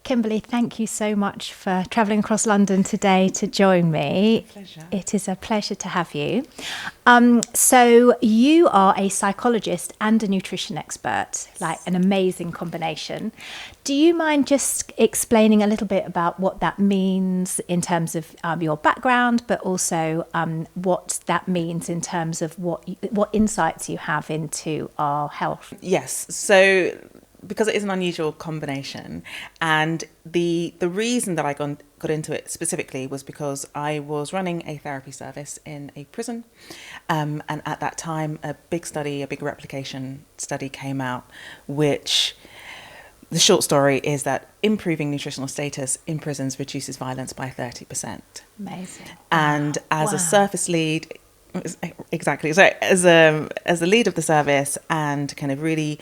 Kimberley, thank you so much for travelling across London today to join me. Pleasure. It is a pleasure to have you. So you are a psychologist and a nutrition expert, like an amazing combination. Do you mind just explaining a little bit about what that means in terms of your background, but also what that means in terms of what insights you have into our health? Yes. So because it is an unusual combination, and the reason that I got into it specifically was because I was running a therapy service in a prison, and at that time a big replication study came out, which the short story is that improving nutritional status in prisons reduces violence by 30%. Amazing. And as a service lead, exactly, so as a lead of the service, and kind of really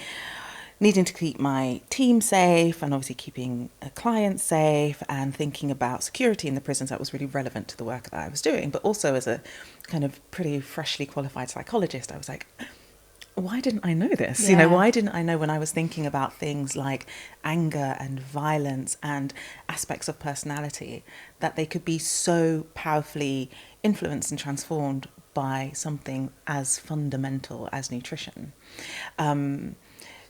needing to keep my team safe and obviously keeping a client safe and thinking about security in the prisons, that was really relevant to the work that I was doing. But also as a kind of pretty freshly qualified psychologist, I was like, why didn't I know this? Yeah. Why didn't I know when I was thinking about things like anger and violence and aspects of personality, that they could be so powerfully influenced and transformed by something as fundamental as nutrition.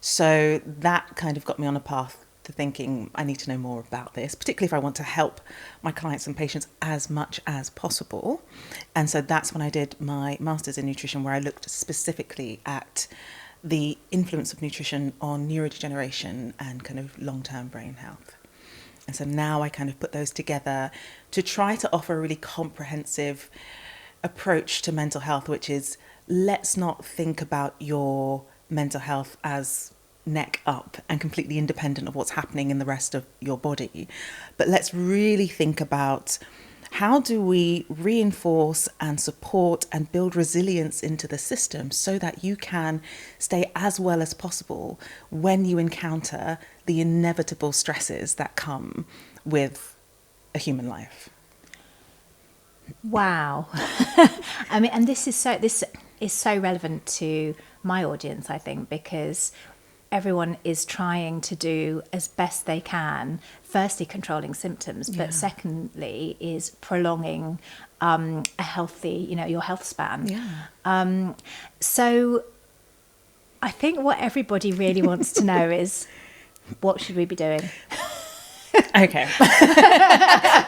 So that kind of got me on a path to thinking I need to know more about this, particularly if I want to help my clients and patients as much as possible. And so that's when I did my master's in nutrition, where I looked specifically at the influence of nutrition on neurodegeneration and kind of long-term brain health. And so now I kind of put those together to try to offer a really comprehensive approach to mental health, which is, let's not think about your mental health as neck up and completely independent of what's happening in the rest of your body, but let's really think about how do we reinforce and support and build resilience into the system so that you can stay as well as possible when you encounter the inevitable stresses that come with a human life. Wow. I mean, and this is so relevant to my audience, I think, because everyone is trying to do as best they can, firstly controlling symptoms, but secondly is prolonging a healthy, your health span. Yeah. So I think what everybody really wants to know is, what should we be doing? Okay.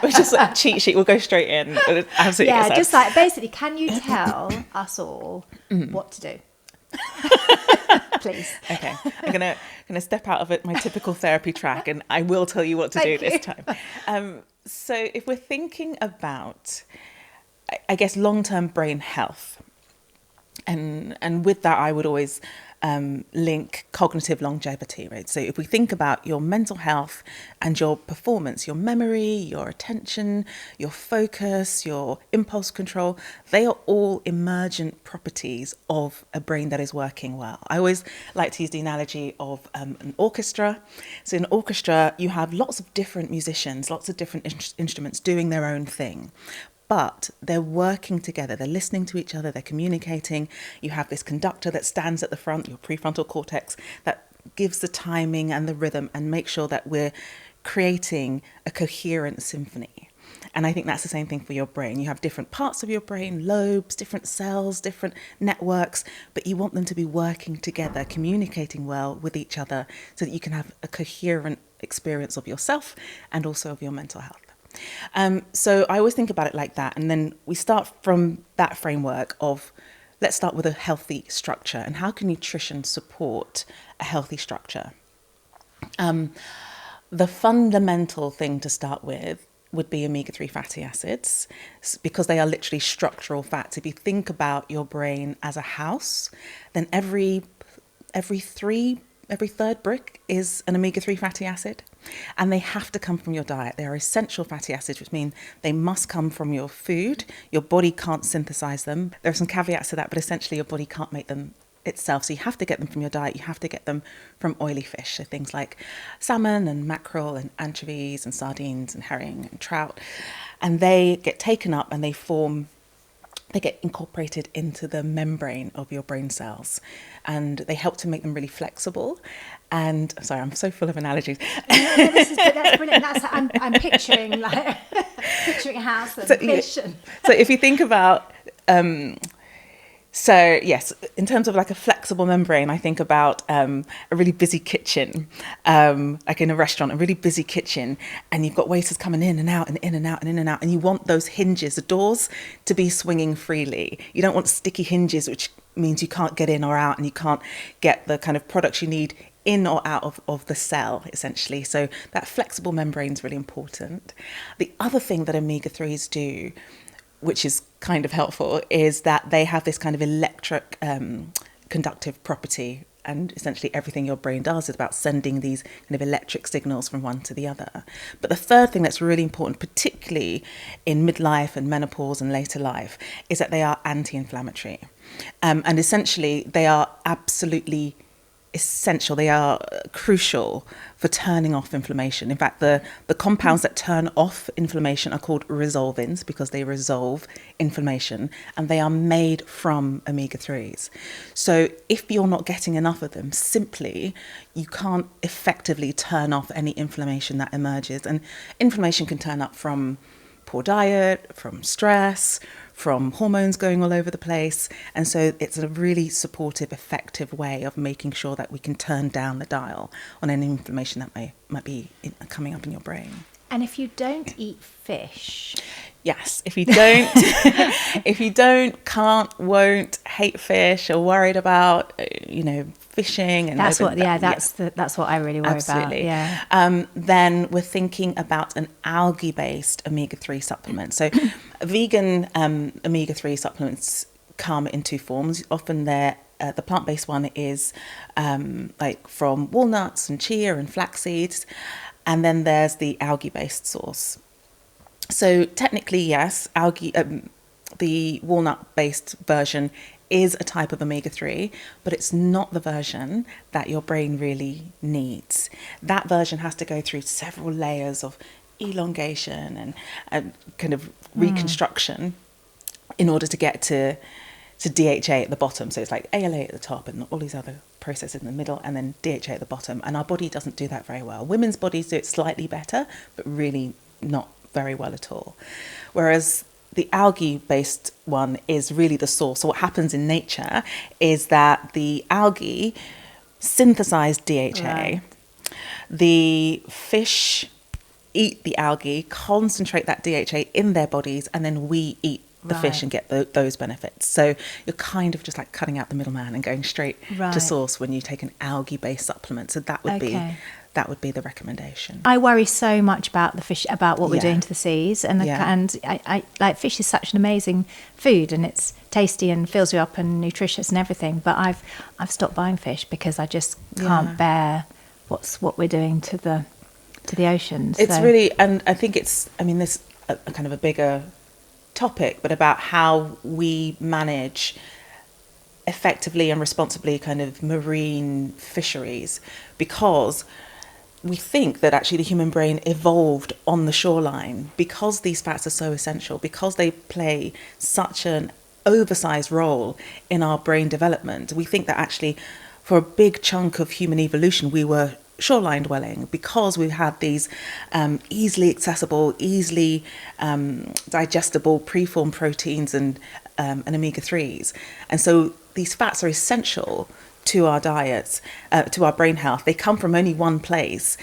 We're just like cheat sheet. We'll go straight in. Absolutely. Yeah, just like basically, can you tell us all what to do? Please. Okay. I'm gonna step out of my typical therapy track, and I will tell you what to do this time. So if we're thinking about, I guess, long-term brain health, and with that, I would always link cognitive longevity, right? So if we think about your mental health and your performance, your memory, your attention, your focus, your impulse control, they are all emergent properties of a brain that is working well. I always like to use the analogy of an orchestra. So in an orchestra, you have lots of different musicians, lots of different instruments doing their own thing. But they're working together, they're listening to each other, they're communicating. You have this conductor that stands at the front, your prefrontal cortex, that gives the timing and the rhythm and makes sure that we're creating a coherent symphony. And I think that's the same thing for your brain. You have different parts of your brain, lobes, different cells, different networks, but you want them to be working together, communicating well with each other so that you can have a coherent experience of yourself and also of your mental health. So I always think about it like that. And then we start from that framework of, let's start with a healthy structure. And how can nutrition support a healthy structure? The fundamental thing to start with would be omega-3 fatty acids, because they are literally structural fats. If you think about your brain as a house, then every third brick is an omega-3 fatty acid, and they have to come from your diet. They are essential fatty acids, which mean they must come from your food. Your body can't synthesize them. There are some caveats to that, but essentially your body can't make them itself. So you have to get them from your diet. You have to get them from oily fish. So things like salmon and mackerel and anchovies and sardines and herring and trout. And they get taken up and they form they get incorporated into the membrane of your brain cells, and they help to make them really flexible. And sorry, I'm so full of analogies. That's brilliant. I'm picturing picturing a house and fish. So if you think about, so yes, in terms of like a flexible membrane, I think about a really busy kitchen, like in a restaurant, a really busy kitchen, and you've got waiters coming in and out and in and out and in and out, and you want those hinges, the doors, to be swinging freely. You don't want sticky hinges, which means you can't get in or out, and you can't get the kind of products you need in or out of the cell, essentially. So that flexible membrane is really important. The other thing that omega-3s do, which is kind of helpful, is that they have this kind of electric conductive property, and essentially everything your brain does is about sending these kind of electric signals from one to the other. But the third thing that's really important, particularly in midlife and menopause and later life, is that they are anti-inflammatory. And essentially they are absolutely essential. They are crucial for turning off inflammation. In fact, the compounds that turn off inflammation are called resolvins, because they resolve inflammation, and they are made from omega-3s. So if you're not getting enough of them, simply you can't effectively turn off any inflammation that emerges. And inflammation can turn up from poor diet, from stress, from hormones going all over the place. And so it's a really supportive, effective way of making sure that we can turn down the dial on any inflammation that might be coming up in your brain. And if you don't eat fish... Yes, if you don't, can't, won't, hate fish, or worried about, fishing, and that's what I really worry about. Yeah. Then we're thinking about an algae-based omega-3 supplement. So, vegan omega-3 supplements come in two forms. Often the plant-based one is like from walnuts and chia and flax seeds, and then there's the algae-based source. So technically, yes, algae, the walnut-based version is a type of omega-3, but it's not the version that your brain really needs. That version has to go through several layers of elongation and kind of reconstruction in order to get to DHA at the bottom. So it's like ALA at the top and all these other processes in the middle, and then DHA at the bottom. And our body doesn't do that very well. Women's bodies do it slightly better, but really not very well at all. Whereas the algae-based one is really the source. So what happens in nature is that the algae synthesize DHA. Right. The fish eat the algae, concentrate that DHA in their bodies, and then we eat the fish and get those benefits. So you're kind of just like cutting out the middleman and going straight to source when you take an algae-based supplement. So that would be the recommendation. I worry so much about the fish, about what we're doing to the seas, and I like fish is such an amazing food, and it's tasty and fills you up and nutritious and everything. But I've stopped buying fish because I just can't bear what we're doing to the oceans. It's really, and I think this a kind of a bigger topic, but about how we manage effectively and responsibly kind of marine fisheries, because we think that actually the human brain evolved on the shoreline because these fats are so essential, because they play such an oversized role in our brain development. We think that actually for a big chunk of human evolution we were shoreline dwelling because we had these easily accessible, easily digestible preformed proteins and omega-3s. And so these fats are essential to our diets, to our brain health. They come from only one place.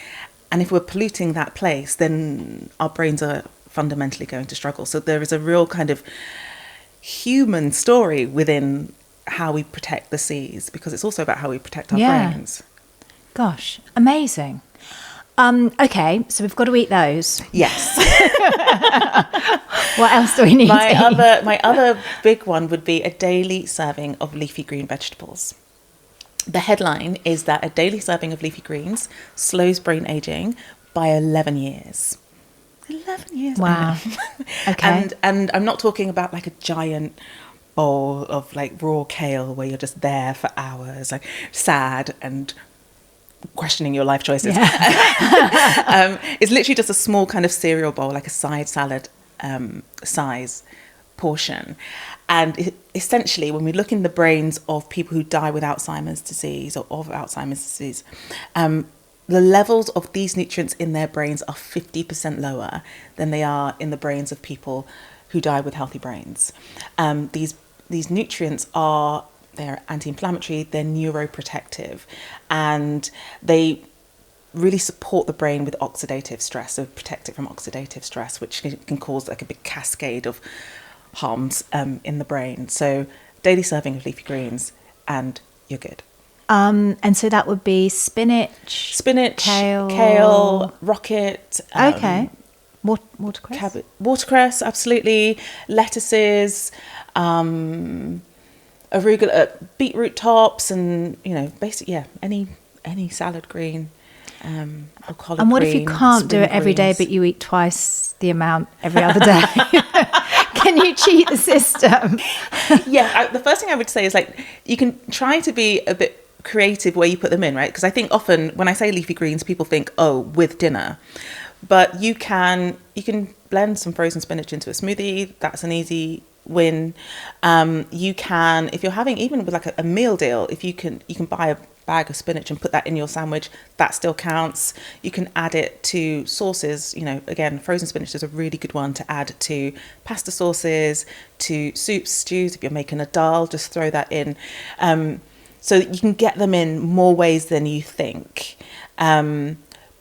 And if we're polluting that place, then our brains are fundamentally going to struggle. So there is a real kind of human story within how we protect the seas, because it's also about how we protect our brains. Gosh, amazing. Okay, so we've got to eat those. Yes. What else do we need to eat? My other big one would be a daily serving of leafy green vegetables. The headline is that a daily serving of leafy greens slows brain aging by 11 years. 11 years. Wow. Okay. And I'm not talking about like a giant bowl of like raw kale where you're just there for hours, like sad and questioning your life choices. Yeah. It's literally just a small kind of cereal bowl, like a side salad size portion. And essentially, when we look in the brains of people who die with Alzheimer's disease or of Alzheimer's disease, the levels of these nutrients in their brains are 50% lower than they are in the brains of people who die with healthy brains. These nutrients they're anti-inflammatory, they're neuroprotective, and they really support the brain with oxidative stress, so protect it from oxidative stress, which can cause like a big cascade of harms in the brain. So daily serving of leafy greens and you're good. And so that would be spinach, kale, rocket. Okay. Watercress? Watercress, absolutely. Lettuces, arugula, beetroot tops, and basically, any salad green. Or collard and what green, if you can't do it every day, but you eat twice the amount every other day? Can you cheat the system? The first thing I would say is you can try to be a bit creative where you put them in, right? Because I think often when I say leafy greens, people think, with dinner. But you can blend some frozen spinach into a smoothie. That's an easy win. You can, if you're having, even with like a meal deal, if you can buy a bag of spinach and put that in your sandwich, that still counts. You can add it to sauces. Again, frozen spinach is a really good one to add to pasta sauces, to soups, stews. If you're making a dal, just throw that in. So you can get them in more ways than you think.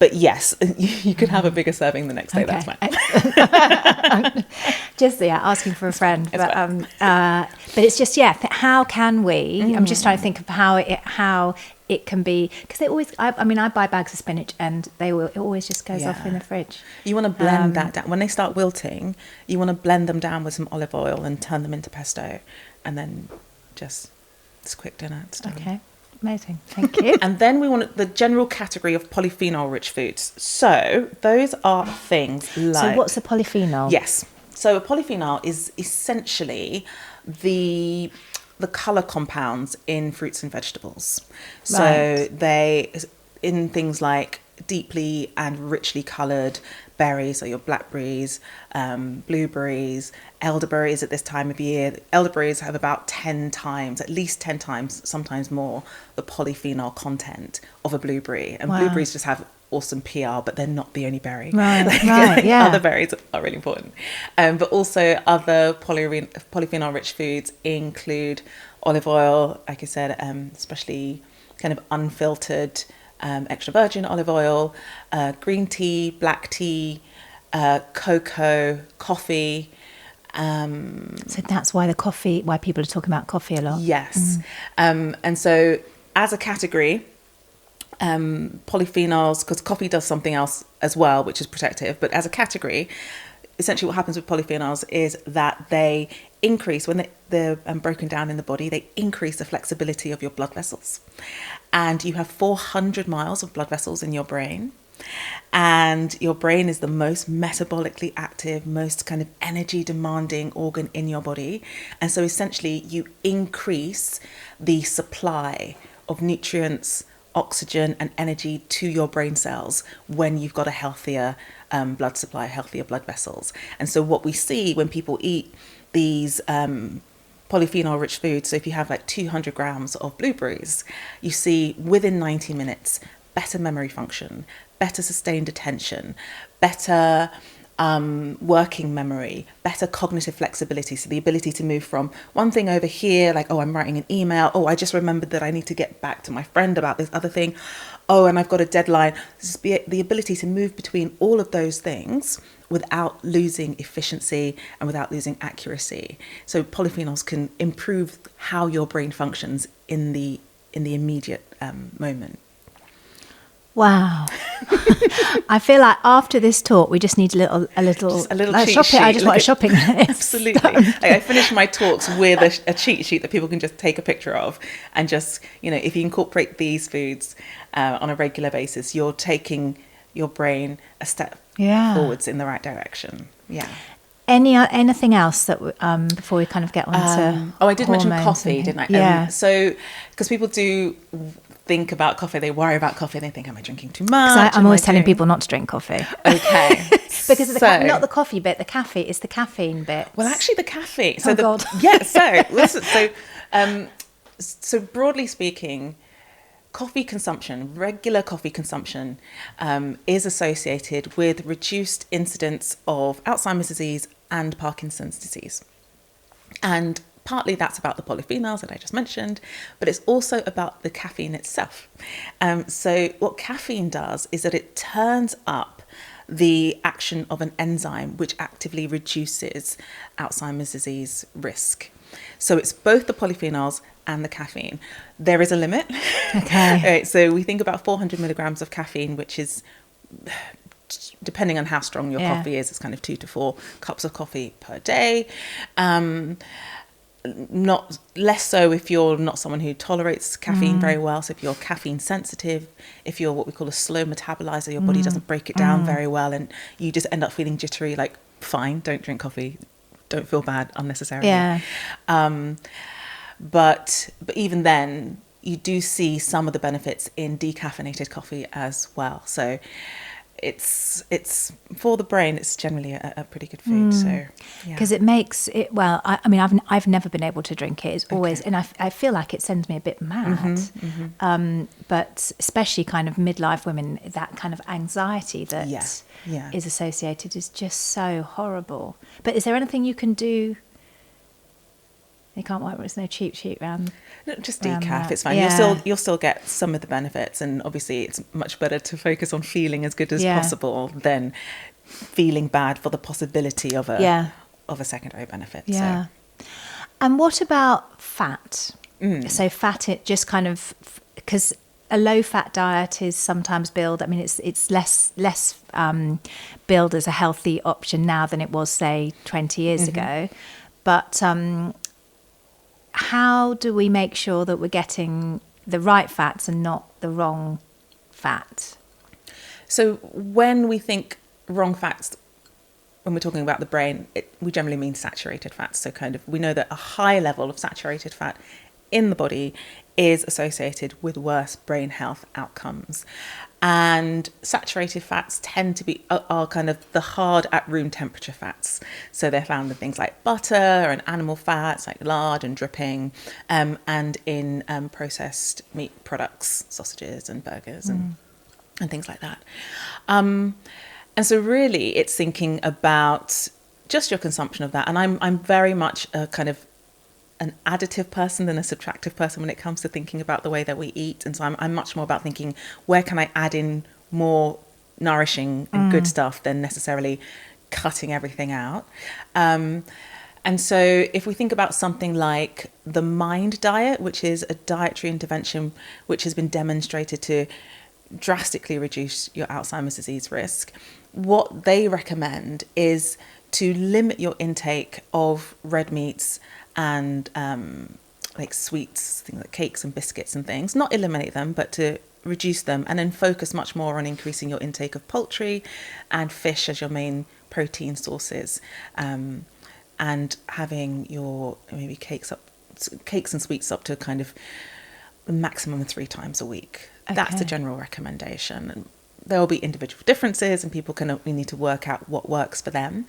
But yes, you could have a bigger serving the next day. Okay. That's fine. Just asking for a friend. But it's just how can we? I'm just trying to think of how it can be, because they always. I buy bags of spinach and it always just goes off in the fridge. You want to blend that down when they start wilting. You want to blend them down with some olive oil and turn them into pesto, and then it's a quick dinner. It's done. Okay. Amazing, thank you. And then we want the general category of polyphenol-rich foods. So those are things like... So what's a polyphenol? Yes. So a polyphenol is essentially the colour compounds in fruits and vegetables. So they, in things like deeply and richly coloured berries, so your blackberries, blueberries, elderberries at this time of year. Elderberries have about 10 times, at least 10 times, sometimes more, the polyphenol content of a blueberry. And blueberries just have awesome PR, but they're not the only berry. Other berries are really important. But also other polyphenol-rich foods include olive oil, like I said, especially kind of unfiltered extra virgin olive oil, green tea, black tea, cocoa, coffee. So that's why why people are talking about coffee a lot. Yes. And so as a category, polyphenols, because coffee does something else as well, which is protective, but as a category, essentially what happens with polyphenols is that they increase, when they're broken down in the body, they increase the flexibility of your blood vessels. And you have 400 miles of blood vessels in your brain. And your brain is the most metabolically active, most kind of energy demanding organ in your body. And so essentially you increase the supply of nutrients, oxygen and energy to your brain cells when you've got a healthier blood supply, healthier blood vessels. And so what we see when people eat these polyphenol rich foods, so if you have like 200 grams of blueberries, you see within 90 minutes better memory function, better sustained attention, better working memory, better cognitive flexibility. So the ability to move from one thing over here, like, oh, I'm writing an email. Oh, I just remembered that I need to get back to my friend about this other thing. Oh, and I've got a deadline. The ability to move between all of those things without losing efficiency and without losing accuracy. So polyphenols can improve how your brain functions in the immediate moment. Wow. I feel like after this talk, we just need a little like cheat sheet. I just want a shopping list. Absolutely. I finish my talks with a cheat sheet that people can just take a picture of, and just, if you incorporate these foods on a regular basis, you're taking your brain a step forwards in the right direction. Yeah. Anything else that before we kind of get on to I did mention coffee, didn't I? Yeah. So because people do think about coffee, they worry about coffee, they think, am I drinking too much? I'm always telling people not to drink coffee. Okay. Because of not the coffee bit, the caffeine, it's the caffeine bit. Well, actually the caffeine. So God. Yeah, so listen, so broadly speaking, coffee consumption, regular coffee consumption, is associated with reduced incidence of Alzheimer's disease and Parkinson's disease. And partly that's about the polyphenols that I just mentioned, but it's also about the caffeine itself. So what caffeine does is that it turns up the action of an enzyme which actively reduces Alzheimer's disease risk. So it's both the polyphenols and the caffeine. There is a limit. Okay. Right, so we think about 400 milligrams of caffeine, which is, depending on how strong your coffee is, it's kind of 2 to 4 cups of coffee per day. Not less so if you're not someone who tolerates caffeine very well. So if you're caffeine sensitive, if you're what we call a slow metabolizer, your body doesn't break it down very well, and you just end up feeling jittery, like, fine, don't drink coffee, don't feel bad unnecessarily. Yeah. But even then, you do see some of the benefits in decaffeinated coffee as well. So it's for the brain, it's generally a pretty good food. So because it makes it, well, I mean, I've never been able to drink it. It's always, and I feel like it sends me a bit mad. But especially kind of midlife women, that kind of anxiety that is associated is just so horrible. But is there anything you can do? You can't work. There's no cheap sheet round. No, just decaf. It's fine. Yeah. You'll still get some of the benefits, and obviously it's much better to focus on feeling as good as possible than feeling bad for the possibility of a secondary benefit. Yeah. So. And what about fat? So fat, it just kind of, because a low fat diet is sometimes billed. I mean, it's less billed as a healthy option now than it was, say, 20 years ago. But how do we make sure that we're getting the right fats and not the wrong fat? So when we think wrong fats, when we're talking about the brain, we generally mean saturated fats. So kind of, we know that a high level of saturated fat in the body is associated with worse brain health outcomes. And saturated fats tend to be are kind of the hard at room temperature fats. So they're found in things like butter and animal fats like lard and dripping, and in processed meat products, sausages and burgers and things like that. And so really it's thinking about just your consumption of that. And I'm very much a kind of an additive person than a subtractive person when it comes to thinking about the way that we eat. And so I'm much more about thinking, where can I add in more nourishing and good stuff than necessarily cutting everything out. And so if we think about something like the MIND diet, which is a dietary intervention which has been demonstrated to drastically reduce your Alzheimer's disease risk, what they recommend is to limit your intake of red meats and like sweets, things like cakes and biscuits and things, not eliminate them, but to reduce them, and then focus much more on increasing your intake of poultry and fish as your main protein sources, and having your maybe cakes and sweets up to kind of a maximum of 3 times a week. Okay. That's the general recommendation. And there will be individual differences, and people we need to work out what works for them.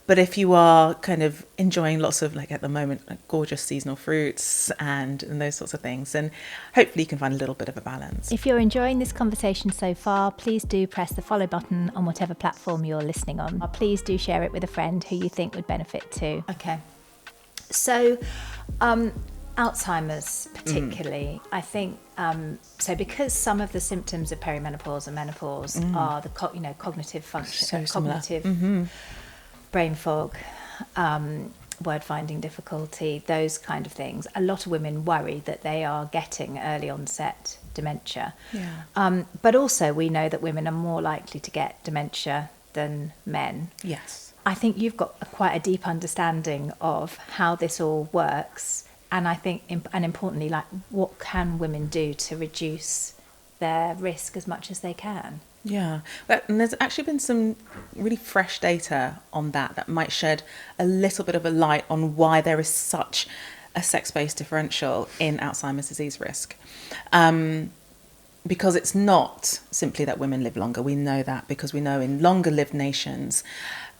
But if you are kind of enjoying lots of, like at the moment, like gorgeous seasonal fruits and those sorts of things, then hopefully you can find a little bit of a balance. If you're enjoying this conversation so far, please do press the follow button on whatever platform you're listening on. Please do share it with a friend who you think would benefit too. Okay. So, Alzheimer's particularly, I think, so because some of the symptoms of perimenopause and menopause are the cognitive function, cognitive brain fog, word finding difficulty, those kind of things. A lot of women worry that they are getting early onset dementia. Yeah. But also we know that women are more likely to get dementia than men. Yes. I think you've got quite a deep understanding of how this all works. And I think, and importantly, like, what can women do to reduce their risk as much as they can? Yeah, and there's actually been some really fresh data on that might shed a little bit of a light on why there is such a sex-based differential in Alzheimer's disease risk. Because it's not simply that women live longer. We know that because we know in longer lived nations,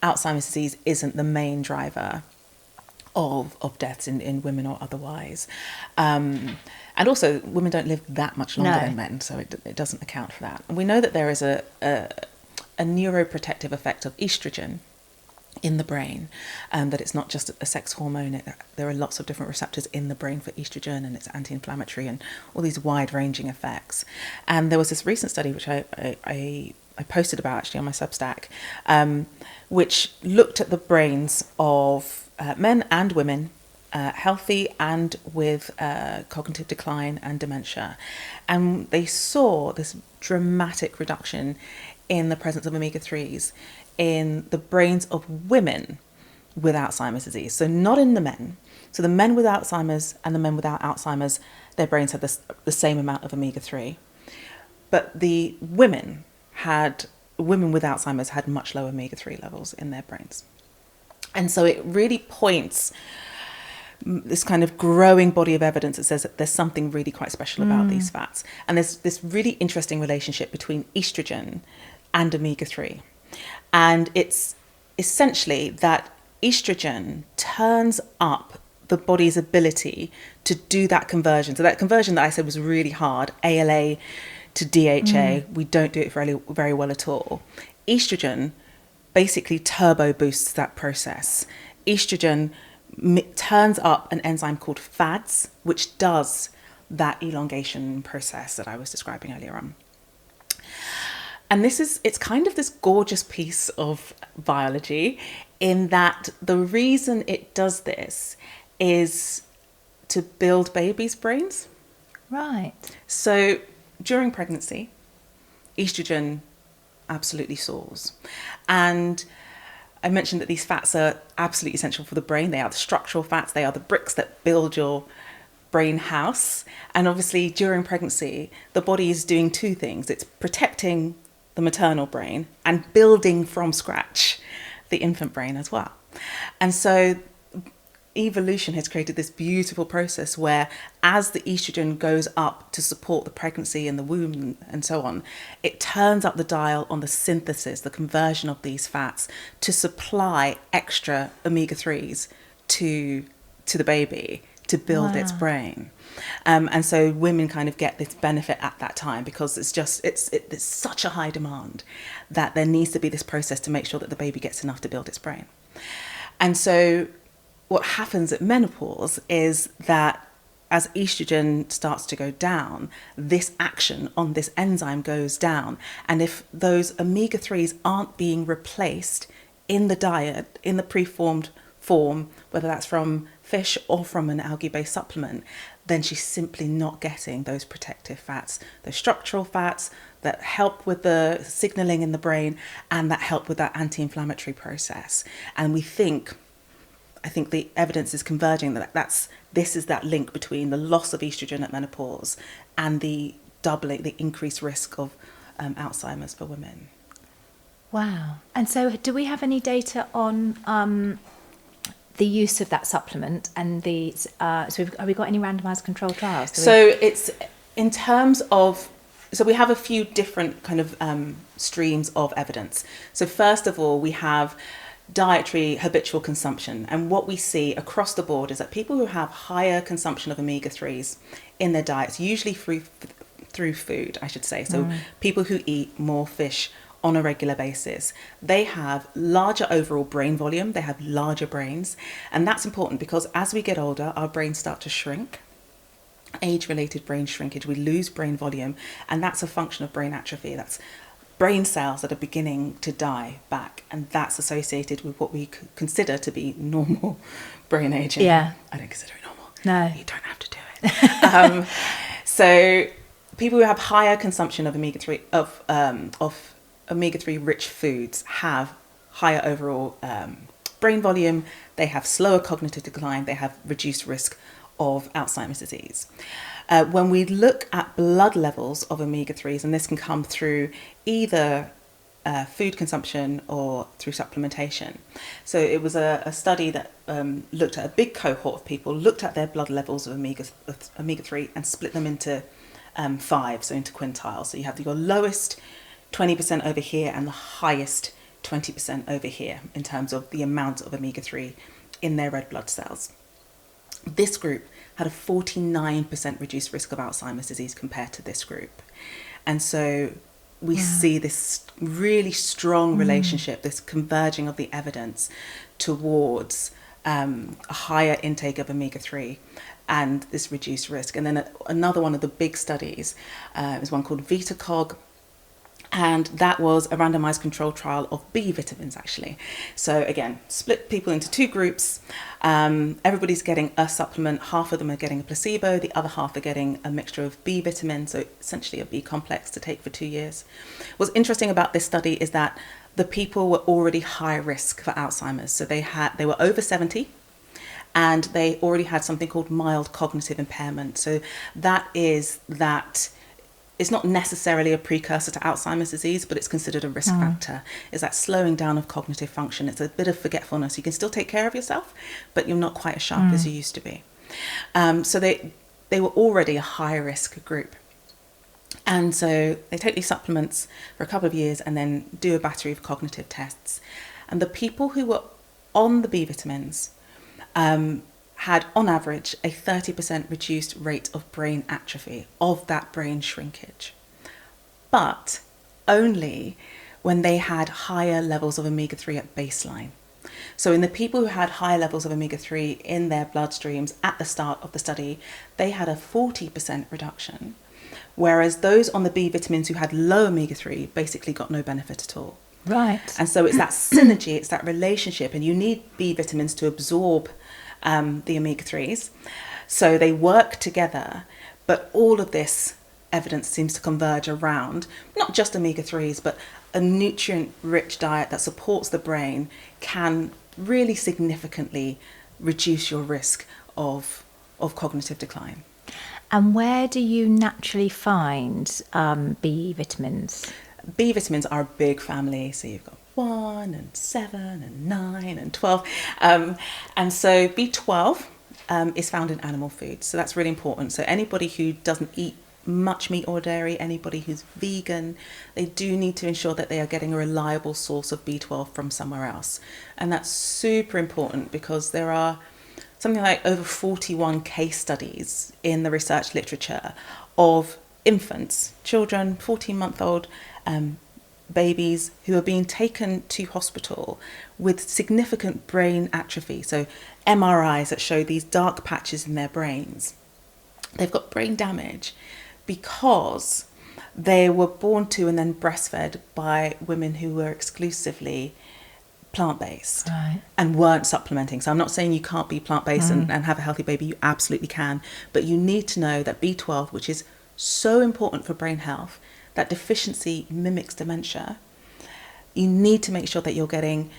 Alzheimer's disease isn't the main driver of deaths in women or otherwise. And also, women don't live that much longer than men, so it doesn't account for that. And we know that there is a neuroprotective effect of estrogen in the brain, that it's not just a sex hormone. There are lots of different receptors in the brain for estrogen, and it's anti-inflammatory and all these wide-ranging effects. And there was this recent study which I posted about actually on my Substack, which looked at the brains of men and women, healthy and with cognitive decline and dementia. And they saw this dramatic reduction in the presence of omega-3s in the brains of women with Alzheimer's disease. So not in the men. So the men with Alzheimer's and the men without Alzheimer's, their brains had the same amount of omega-3. But the women with Alzheimer's had much lower omega-3 levels in their brains. And so it really points this kind of growing body of evidence that says that there's something really quite special about these fats. And there's this really interesting relationship between estrogen and omega-3. And it's essentially that estrogen turns up the body's ability to do that conversion. So that conversion that I said was really hard, ALA to DHA, we don't do it very, very well at all. Estrogen basically turbo boosts that process. Estrogen turns up an enzyme called FADS, which does that elongation process that I was describing earlier on. And it's kind of this gorgeous piece of biology in that the reason it does this is to build babies' brains. Right. So during pregnancy, estrogen absolutely soars. And I mentioned that these fats are absolutely essential for the brain. They are the structural fats. They are the bricks that build your brain house. And obviously during pregnancy, the body is doing two things. It's protecting the maternal brain and building from scratch the infant brain as well. And so evolution has created this beautiful process where as the estrogen goes up to support the pregnancy and the womb and so on, it turns up the dial on the synthesis, the conversion of these fats to supply extra omega-3s to the baby to build its brain. And so women kind of get this benefit at that time because it's such a high demand that there needs to be this process to make sure that the baby gets enough to build its brain. And so what happens at menopause is that as estrogen starts to go down, this action on this enzyme goes down. And if those omega-3s aren't being replaced in the diet, in the preformed form, whether that's from fish or from an algae-based supplement, then she's simply not getting those protective fats, those structural fats that help with the signaling in the brain and that help with that anti-inflammatory process. And I think the evidence is converging that this is that link between the loss of estrogen at menopause and the increased risk of Alzheimer's for women. Wow. And so do we have any data on the use of that supplement and have we got any randomized controlled trials? It's in terms of, we have a few different kind of streams of evidence. So first of all, we have dietary habitual consumption. And what we see across the board is that people who have higher consumption of omega-3s in their diets, usually through food, I should say. So people who eat more fish on a regular basis, they have larger overall brain volume, they have larger brains. And that's important because as we get older, our brains start to shrink. Age-related brain shrinkage, we lose brain volume, and that's a function of brain atrophy. That's brain cells that are beginning to die back, and that's associated with what we consider to be normal brain aging. Yeah. I don't consider it normal. No. You don't have to do it. So people who have higher consumption of omega-3 of omega-3 rich foods have higher overall brain volume, they have slower cognitive decline, they have reduced risk of Alzheimer's disease. When we look at blood levels of omega-3s, and this can come through either food consumption or through supplementation. So it was a study that looked at a big cohort of people, looked at their blood levels of omega-3 and split them into 5, so into quintiles. So you have your lowest 20% over here and the highest 20% over here in terms of the amount of omega-3 in their red blood cells. This group had a 49% reduced risk of Alzheimer's disease compared to this group. And so we see this really strong relationship, this converging of the evidence towards a higher intake of omega-3 and this reduced risk. And then another one of the big studies is one called VitaCog, and that was a randomized controlled trial of B vitamins, actually. So again, split people into 2 groups. Everybody's getting a supplement. Half of them are getting a placebo. The other half are getting a mixture of B vitamins, so essentially a B complex to take for 2 years. What's interesting about this study is that the people were already high risk for Alzheimer's. So they were over 70. And they already had something called mild cognitive impairment. So that is that it's not necessarily a precursor to Alzheimer's disease, but it's considered a risk factor. It's that slowing down of cognitive function. It's a bit of forgetfulness. You can still take care of yourself, but you're not quite as sharp as you used to be. So they were already a high risk group. And so they take these supplements for a couple of years and then do a battery of cognitive tests. And the people who were on the B vitamins had on average a 30% reduced rate of brain atrophy, of that brain shrinkage, but only when they had higher levels of omega-3 at baseline. So in the people who had high levels of omega-3 in their bloodstreams at the start of the study, they had a 40% reduction, whereas those on the B vitamins who had low omega-3 basically got no benefit at all. Right. And so it's that synergy, it's that relationship, and you need B vitamins to absorb the omega-3s. So they work together, but all of this evidence seems to converge around not just omega-3s, but a nutrient-rich diet that supports the brain can really significantly reduce your risk of cognitive decline. And where do you naturally find B vitamins? B vitamins are a big family, so you've got 1 and 7 and 9 and 12. And so B12 is found in animal foods. So that's really important. So anybody who doesn't eat much meat or dairy, anybody who's vegan, they do need to ensure that they are getting a reliable source of B12 from somewhere else. And that's super important because there are something like over 41 case studies in the research literature of infants, children, 14-month-old babies who are being taken to hospital with significant brain atrophy. So MRIs that show these dark patches in their brains. They've got brain damage because they were born to and then breastfed by women who were exclusively plant-based and weren't supplementing. So I'm not saying you can't be plant-based and have a healthy baby. You absolutely can. But you need to know that B12, which is so important for brain health, that deficiency mimics dementia. You need to make sure that you're getting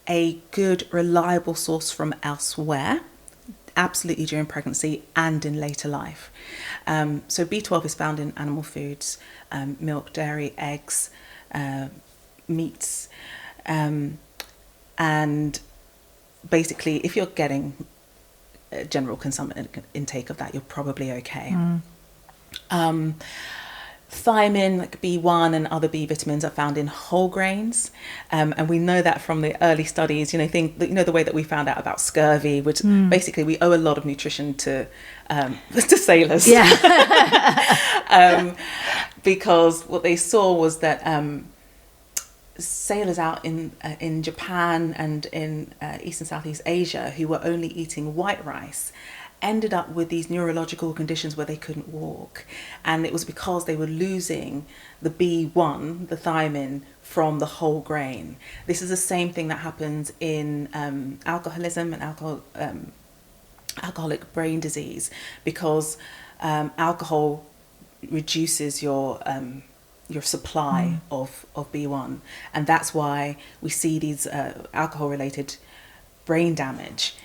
a good, reliable source from elsewhere, absolutely during pregnancy and in later life. So B12 is found in animal foods, milk, dairy, eggs, meats, and basically if you're getting a general consumption intake of that, you're probably okay. Thiamine, like B1 and other B vitamins, are found in whole grains, and we know that from the early studies. The way that we found out about scurvy, which basically we owe a lot of nutrition to sailors. Because what they saw was that sailors out in Japan and in East and Southeast Asia who were only eating white rice ended up with these neurological conditions where they couldn't walk, and it was because they were losing the B1, the thiamine, from the whole grain. This is the same thing that happens in alcoholism and alcoholic brain disease, because alcohol reduces your supply of B1, and that's why we see these alcohol-related brain damage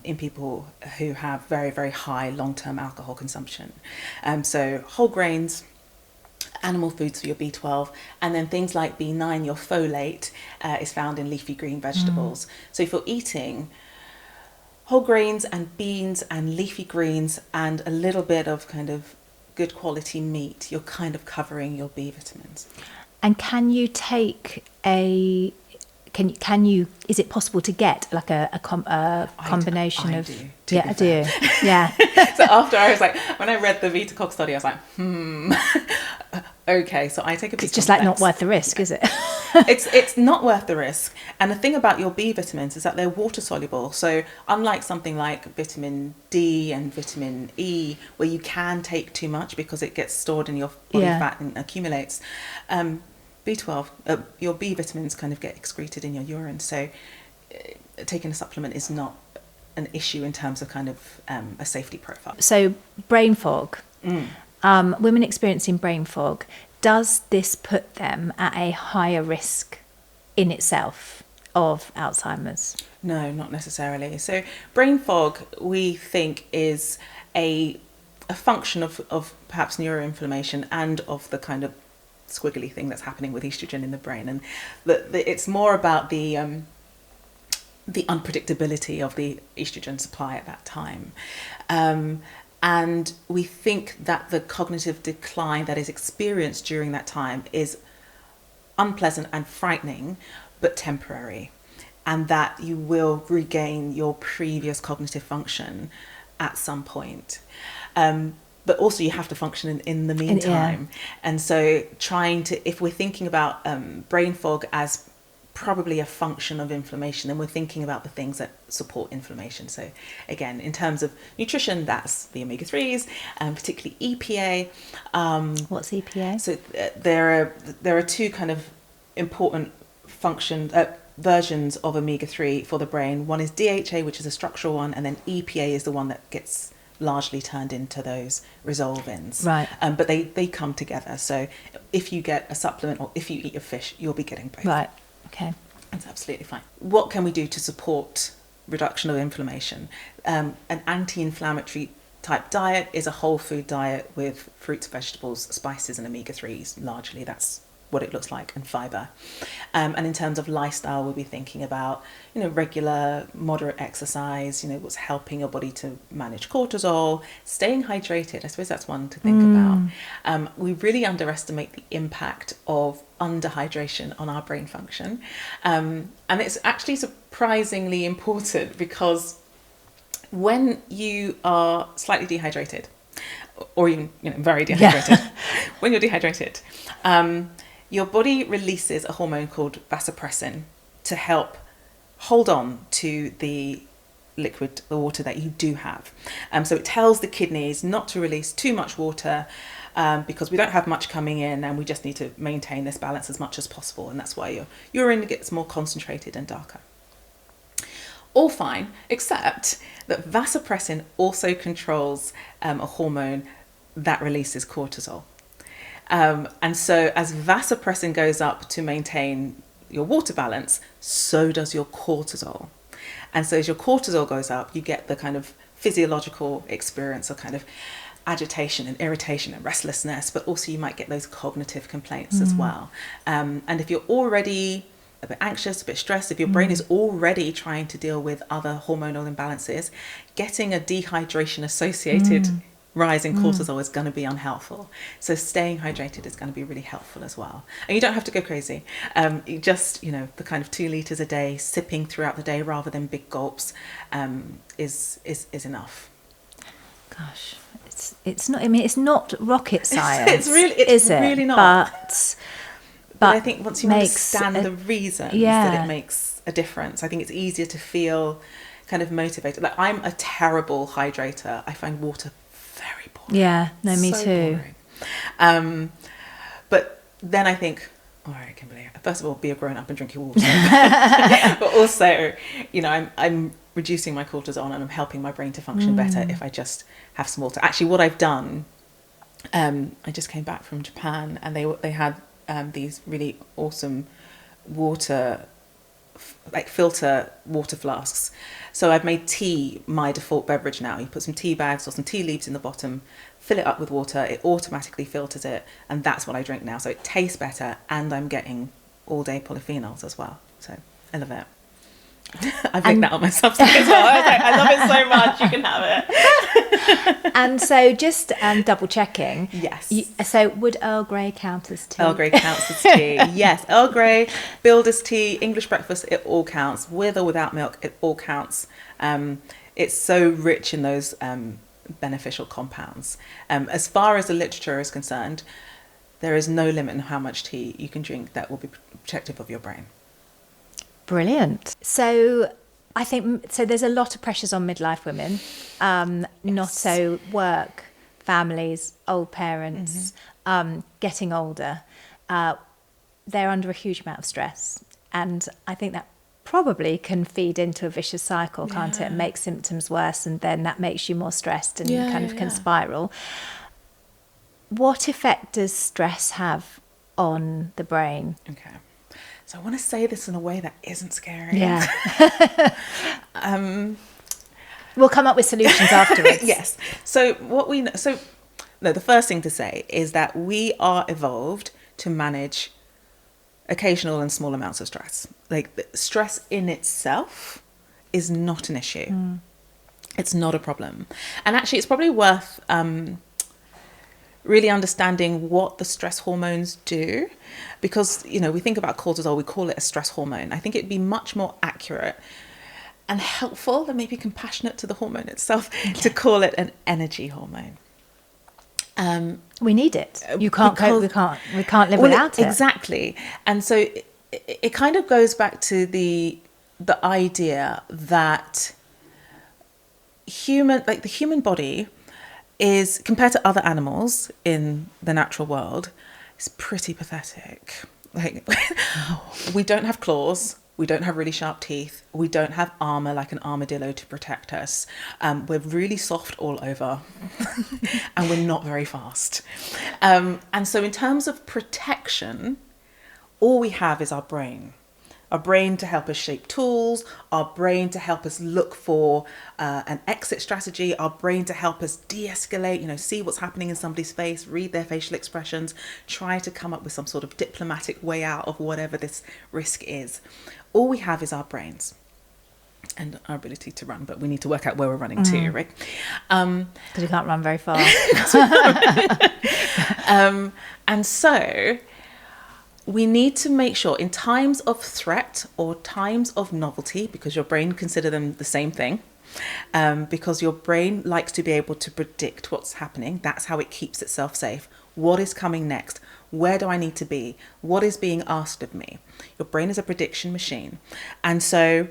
in people who have very, very high long-term alcohol consumption. So whole grains, animal foods for your B12, and then things like B9, your folate, is found in leafy green vegetables. So if you're eating whole grains and beans and leafy greens and a little bit of kind of good quality meat, you're kind of covering your B vitamins. And can you take a... Can you? Is it possible to get like a combination of? I do. Yeah. So after I was like, when I read the Vita Cox study, I was like, okay. So I take a. It's just like not worth the risk, is it? It's not worth the risk. And the thing about your B vitamins is that they're water soluble. So unlike something like vitamin D and vitamin E, where you can take too much because it gets stored in your body fat and accumulates. B12, your B vitamins kind of get excreted in your urine, so taking a supplement is not an issue in terms of kind of a safety profile. So brain fog, women experiencing brain fog, does this put them at a higher risk in itself of Alzheimer's? No, not necessarily. So brain fog, we think, is a function of perhaps neuroinflammation and of the kind of squiggly thing that's happening with estrogen in the brain, and it's more about the unpredictability of the estrogen supply at that time, and we think that the cognitive decline that is experienced during that time is unpleasant and frightening but temporary, and that you will regain your previous cognitive function at some point. But also you have to function in the meantime. And so if we're thinking about brain fog as probably a function of inflammation, then we're thinking about the things that support inflammation. So again, in terms of nutrition, that's the omega-3s, particularly EPA. What's EPA? So there are two kind of important versions of omega-3 for the brain. One is DHA, which is a structural one, and then EPA is the one that gets largely turned into those resolvins. Right. But they come together. So if you get a supplement or if you eat a fish, you'll be getting both. Right. Okay. That's absolutely fine. What can we do to support reduction of inflammation? An anti-inflammatory type diet is a whole food diet with fruits, vegetables, spices and omega-3s. Largely that's what it looks like, and fibre. And in terms of lifestyle, we'll be thinking about, regular, moderate exercise, what's helping your body to manage cortisol, staying hydrated. I suppose that's one to think about. We really underestimate the impact of underhydration on our brain function. And it's actually surprisingly important because when you are slightly dehydrated, or even very dehydrated, when you're dehydrated, your body releases a hormone called vasopressin to help hold on to the water that you do have. So it tells the kidneys not to release too much water because we don't have much coming in and we just need to maintain this balance as much as possible. And that's why your urine gets more concentrated and darker. All fine, except that vasopressin also controls a hormone that releases cortisol. And so as vasopressin goes up to maintain your water balance, so does your cortisol. And so as your cortisol goes up, you get the kind of physiological experience of kind of agitation and irritation and restlessness, but also you might get those cognitive complaints as well. And if you're already a bit anxious, a bit stressed, if your brain is already trying to deal with other hormonal imbalances, getting a dehydration associated rise in cortisol is going to be unhelpful. So staying hydrated is going to be really helpful as well. And you don't have to go crazy. You just, the kind of 2 litres a day, sipping throughout the day rather than big gulps is enough. Gosh, it's not. I mean, it's not rocket science. It's really not. But I think once you understand the reasons that it makes a difference, I think it's easier to feel kind of motivated. Like, I'm a terrible hydrator. I find water very boring. Yeah, no, me too. Boring. But then I think, all right, Kimberley, first of all, be a grown up and drink your water. But also, I'm reducing my cortisol and I'm helping my brain to function better if I just have some water. Actually, what I've done, I just came back from Japan and they had these really awesome water, like filter water flasks. So I've made tea my default beverage now. You put some tea bags or some tea leaves in the bottom, fill it up with water, it automatically filters it, and that's what I drink now. So it tastes better, and I'm getting all day polyphenols as well. So I love it. I picked that on my Substack as well. I was like, I love it so much, you can have it. And so just double checking. Yes. So would Earl Grey count as tea? Earl Grey counts as tea. Yes. Earl Grey, Builder's tea, English breakfast, it all counts. With or without milk, it all counts. It's so rich in those beneficial compounds. As far as the literature is concerned, there is no limit on how much tea you can drink that will be protective of your brain. Brilliant. So I think there's a lot of pressures on midlife women, not so work, families, old parents, getting older. They're under a huge amount of stress. And I think that probably can feed into a vicious cycle, can't it? And make symptoms worse, and then that makes you more stressed and can spiral. What effect does stress have on the brain? Okay. So I want to say this in a way that isn't scary. Yeah. We'll come up with solutions afterwards. Yes. So the first thing to say is that we are evolved to manage occasional and small amounts of stress. Like, stress in itself is not an issue. It's not a problem. And actually, it's probably worth really understanding what the stress hormones do, because, we think about cortisol, we call it a stress hormone. I think it'd be much more accurate and helpful and maybe compassionate to the hormone itself to call it an energy hormone. We need it. We can't live without it. Exactly. And so it kind of goes back to the idea that the human body is, compared to other animals in the natural world, is pretty pathetic. Like, we don't have claws, we don't have really sharp teeth, we don't have armor like an armadillo to protect us. We're really soft all over, and we're not very fast. And so in terms of protection, all we have is our brain. Our brain to help us shape tools, our brain to help us look for an exit strategy, our brain to help us de-escalate, see what's happening in somebody's face, read their facial expressions, try to come up with some sort of diplomatic way out of whatever this risk is. All we have is our brains and our ability to run, but we need to work out where we're running to, right? Because we can't run very far. And so we need to make sure in times of threat or times of novelty, because your brain consider them the same thing, because your brain likes to be able to predict what's happening. That's how it keeps itself safe. What is coming next? Where do I need to be? What is being asked of me? Your brain is a prediction machine. And so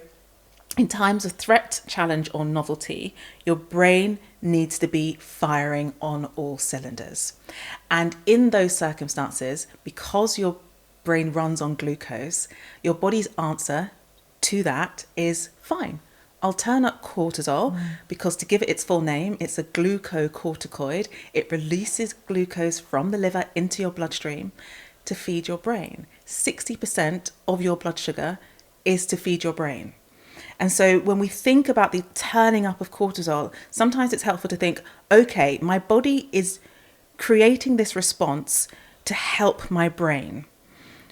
in times of threat, challenge, or novelty, your brain needs to be firing on all cylinders. And in those circumstances, because your brain runs on glucose, your body's answer to that is fine. I'll turn up cortisol because, to give it its full name, it's a glucocorticoid. It releases glucose from the liver into your bloodstream to feed your brain. 60% of your blood sugar is to feed your brain. And so when we think about the turning up of cortisol, sometimes it's helpful to think, okay, my body is creating this response to help my brain.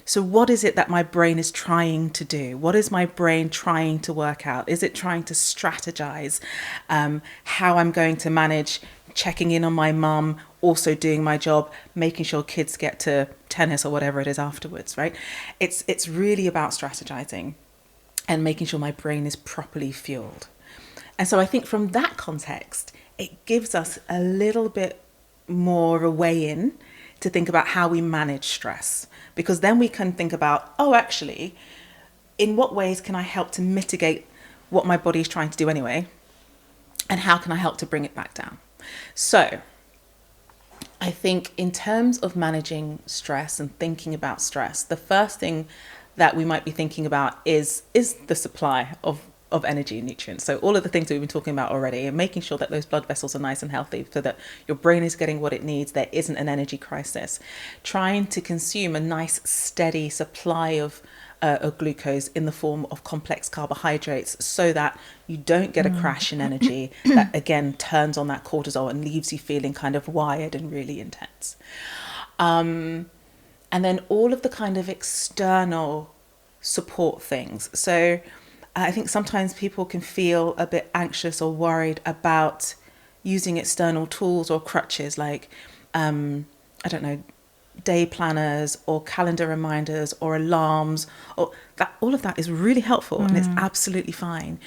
So what is it that my brain is trying to do? What is my brain trying to work out? Is it trying to strategize how I'm going to manage checking in on my mum, also doing my job, making sure kids get to tennis or whatever it is afterwards, right? It's really about strategizing and making sure my brain is properly fueled. And so I think from that context, it gives us a little bit more a way in to think about how we manage stress. Because then we can think about, actually, in what ways can I help to mitigate what my body is trying to do anyway? And how can I help to bring it back down? So I think in terms of managing stress and thinking about stress, the first thing that we might be thinking about is the supply of energy and nutrients. So all of the things that we've been talking about already, and making sure that those blood vessels are nice and healthy so that your brain is getting what it needs, there isn't an energy crisis. Trying to consume a nice steady supply of or glucose in the form of complex carbohydrates, so that you don't get a crash in energy that again turns on that cortisol and leaves you feeling kind of wired and really intense. And then all of the kind of external support things. So I think sometimes people can feel a bit anxious or worried about using external tools or crutches like, I don't know, day planners or calendar reminders or alarms, or that. All of that is really helpful and it's absolutely fine.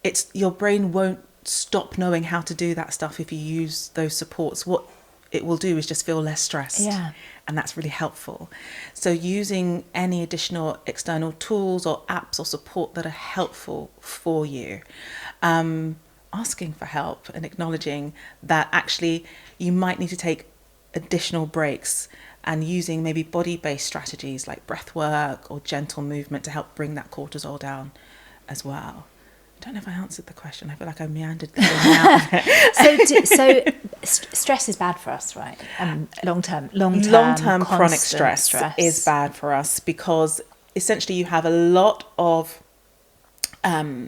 It's your brain won't stop knowing how to do that stuff if you use those supports. What it will do is just feel less stressed. Yeah. And that's really helpful. So using any additional external tools or apps or support that are helpful for you, asking for help and acknowledging that actually you might need to take additional breaks, and using maybe body-based strategies like breath work or gentle movement to help bring that cortisol down as well. I don't know if I answered the question. I feel like I meandered So stress is bad for us, right? Long-term chronic stress is bad for us, because essentially you have a lot of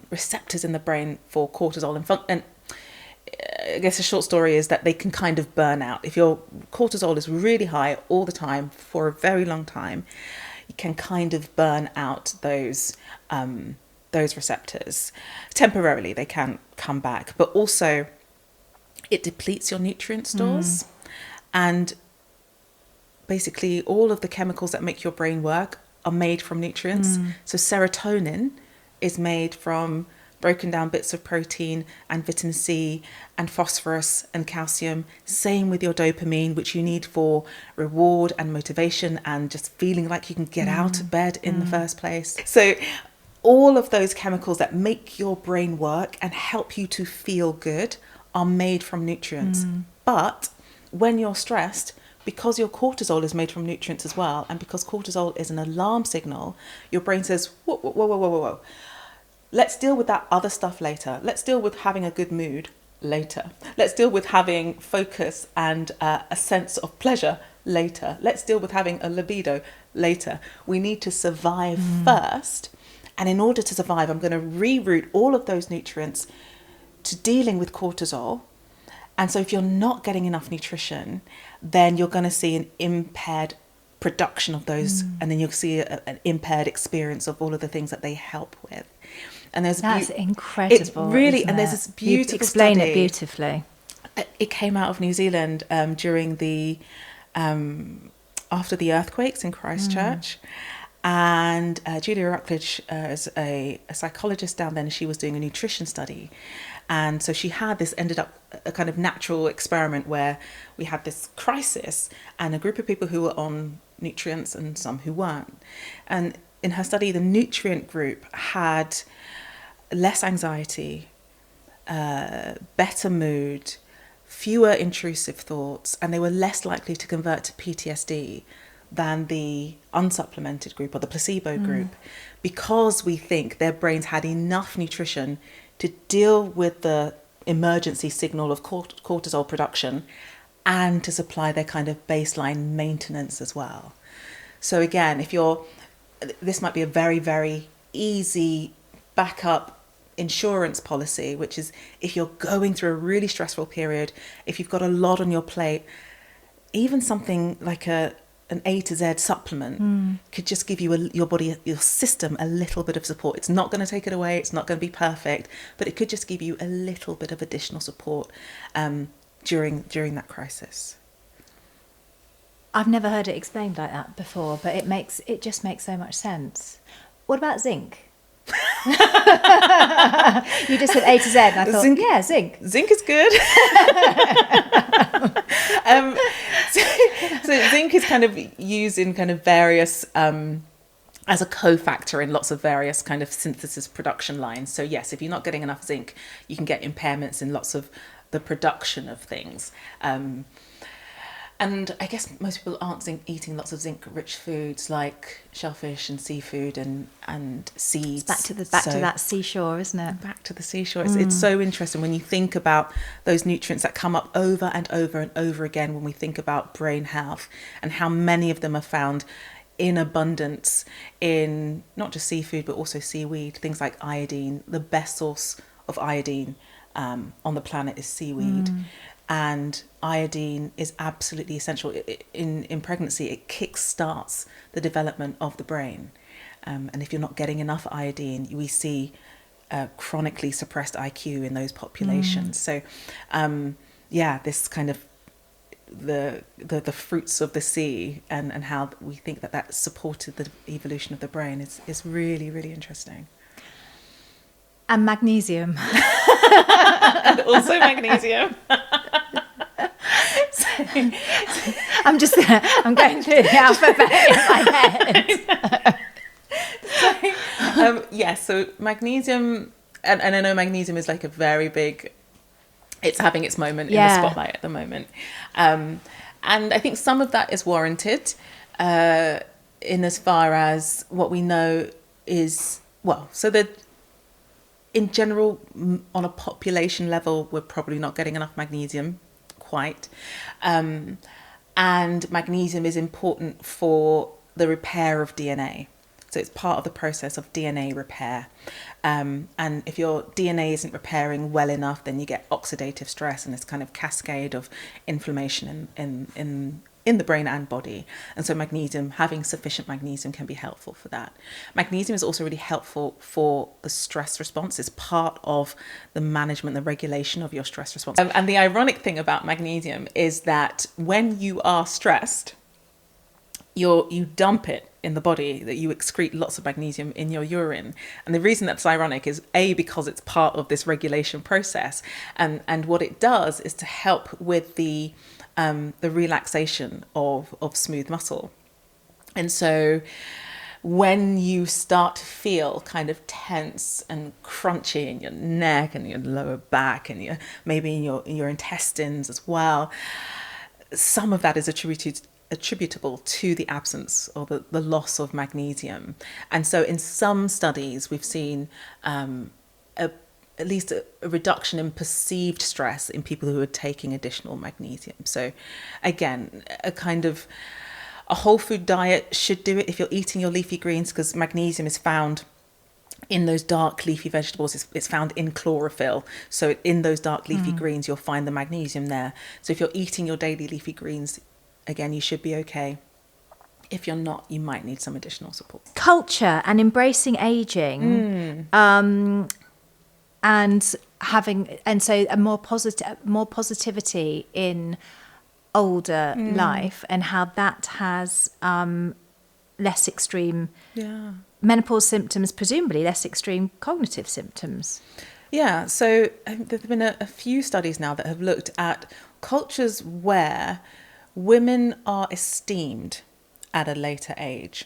receptors in the brain for cortisol, and I guess a short story is that they can kind of burn out. If your cortisol is really high all the time for a very long time, you can kind of burn out those receptors. Temporarily, they can come back, but also it depletes your nutrient stores. And basically all of the chemicals that make your brain work are made from nutrients. So serotonin is made from broken down bits of protein and vitamin C and phosphorus and calcium. Same with your dopamine, which you need for reward and motivation and just feeling like you can get out of bed in the first place. So all of those chemicals that make your brain work and help you to feel good are made from nutrients. But when you're stressed, because your cortisol is made from nutrients as well, and because cortisol is an alarm signal, your brain says, whoa, whoa, whoa, whoa, whoa, whoa. Let's deal with that other stuff later. Let's deal with having a good mood later. Let's deal with having focus and a sense of pleasure later. Let's deal with having a libido later. We need to survive first. And in order to survive, I'm going to reroute all of those nutrients to dealing with cortisol. And so if you're not getting enough nutrition, then you're going to see an impaired production of those, and then you'll see an impaired experience of all of the things that they help with. And that's incredible. It's really, and there's this beautiful you explain study. It beautifully. It came out of New Zealand during the after the earthquakes in Christchurch. And Julia Routledge is a psychologist down there, and she was doing a nutrition study. And so she had this, ended up a kind of natural experiment where we had this crisis and a group of people who were on nutrients and some who weren't. And in her study, the nutrient group had less anxiety, better mood, fewer intrusive thoughts, and they were less likely to convert to PTSD than the unsupplemented group or the placebo group, because we think their brains had enough nutrition to deal with the emergency signal of cortisol production and to supply their kind of baseline maintenance as well. So again, this might be a very, very easy backup insurance policy, which is if you're going through a really stressful period, if you've got a lot on your plate, even something like an A to Z supplement could just give you your body, your system, a little bit of support. It's not going to take it away. It's not going to be perfect, but it could just give you a little bit of additional support during that crisis. I've never heard it explained like that before, but it just makes so much sense. What about zinc? You just said A to Z, and I thought, zinc. Zinc is good. So zinc is kind of used in kind of various, as a cofactor in lots of various kind of synthesis production lines. So yes, if you're not getting enough zinc, you can get impairments in lots of the production of things. And I guess most people aren't eating lots of zinc-rich foods like shellfish and seafood and seeds. It's back to that seashore, isn't it? Back to the seashore. It's so interesting when you think about those nutrients that come up over and over and over again when we think about brain health, and how many of them are found in abundance in not just seafood, but also seaweed, things like iodine. The best source of iodine on the planet is seaweed. And iodine is absolutely essential. In pregnancy, it kickstarts the development of the brain. And if you're not getting enough iodine, we see chronically suppressed IQ in those populations. So, this kind of the fruits of the sea and how we think that supported the evolution of the brain is really, really interesting. And magnesium. And also magnesium. I'm going through the alphabet in my head. So magnesium, and I know magnesium is like a very big, it's having its moment in the spotlight at the moment. And I think some of that is warranted in as far as what we know is, so that in general, on a population level, we're probably not getting enough magnesium quite. And magnesium is important for the repair of DNA. So it's part of the process of DNA repair. And if your DNA isn't repairing well enough, then you get oxidative stress and this kind of cascade of inflammation in the brain and body. And so magnesium, having sufficient magnesium can be helpful for that. Magnesium is also really helpful for the stress response. It's part of the management, the regulation of your stress response. And the ironic thing about magnesium is that when you are stressed, you dump it in the body, that you excrete lots of magnesium in your urine. And the reason that's ironic is because it's part of this regulation process. And what it does is to help with the relaxation of smooth muscle. And so when you start to feel kind of tense and crunchy in your neck and your lower back and maybe in your intestines as well, some of that is attributable to the absence or the loss of magnesium. And so in some studies we've seen at least a reduction in perceived stress in people who are taking additional magnesium. So again, a whole food diet should do it if you're eating your leafy greens, because magnesium is found in those dark leafy vegetables. It's found in chlorophyll. So in those dark leafy greens, you'll find the magnesium there. So if you're eating your daily leafy greens, again, you should be okay. If you're not, you might need some additional support. Culture and embracing aging, and so a more positivity in older life, and how that has less extreme menopause symptoms, presumably less extreme cognitive symptoms. Yeah, so there have been a few studies now that have looked at cultures where women are esteemed at a later age.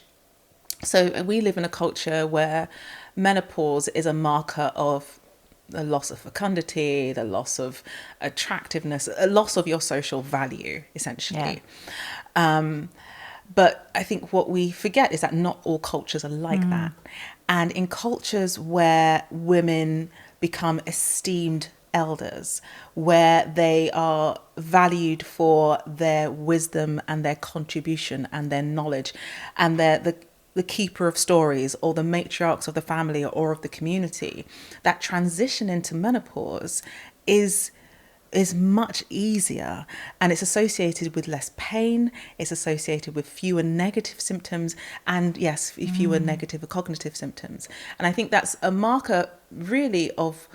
So we live in a culture where menopause is a marker of the loss of fecundity, the loss of attractiveness, a loss of your social value, essentially. Yeah. But I think what we forget is that not all cultures are like that. And in cultures where women become esteemed elders, where they are valued for their wisdom and their contribution and their knowledge, and they're the keeper of stories or the matriarchs of the family or of the community, that transition into menopause is much easier, and it's associated with less pain, it's associated with fewer negative symptoms, and yes, fewer negative cognitive symptoms. And I think that's a marker really of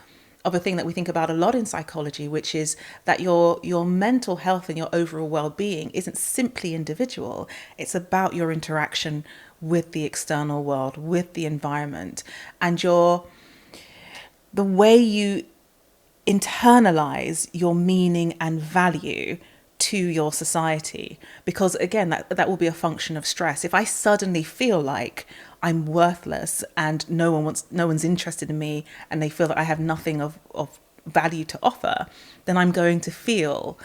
a thing that we think about a lot in psychology, which is that your mental health and your overall well-being isn't simply individual. It's about your interaction with the external world, with the environment, and the way you internalize your meaning and value to your society. Because again, that will be a function of stress. If I suddenly feel like I'm worthless and no one's interested in me, and they feel that I have nothing of value to offer, then I'm going to feel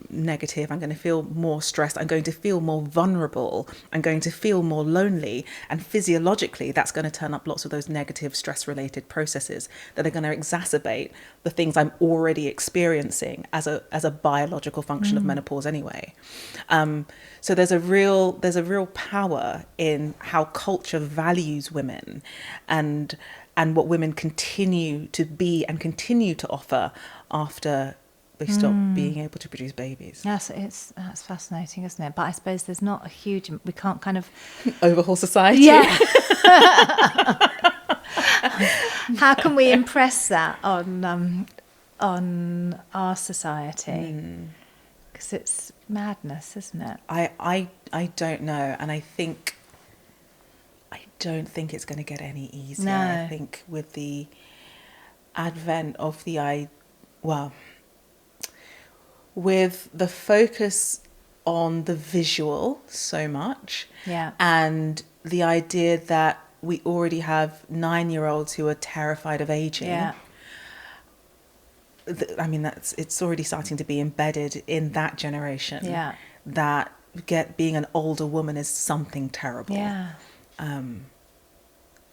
negative, I'm going to feel more stressed, I'm going to feel more vulnerable, I'm going to feel more lonely. And physiologically, that's going to turn up lots of those negative stress-related processes that are going to exacerbate the things I'm already experiencing as a biological function of menopause anyway. So there's a real power in how culture values women, and what women continue to be and continue to offer after they stop being able to produce babies. Yes, that's fascinating, isn't it? But I suppose there's not a huge, we can't kind of overhaul society. Yeah. How can we impress that on our society? Because it's madness, isn't it? I don't know, and I don't think it's going to get any easier. No. I think with the advent of with the focus on the visual so much, and the idea that we already have 9-year-olds who are terrified of aging. Yeah. I mean, it's already starting to be embedded in that generation. Yeah. That being an older woman is something terrible. Yeah.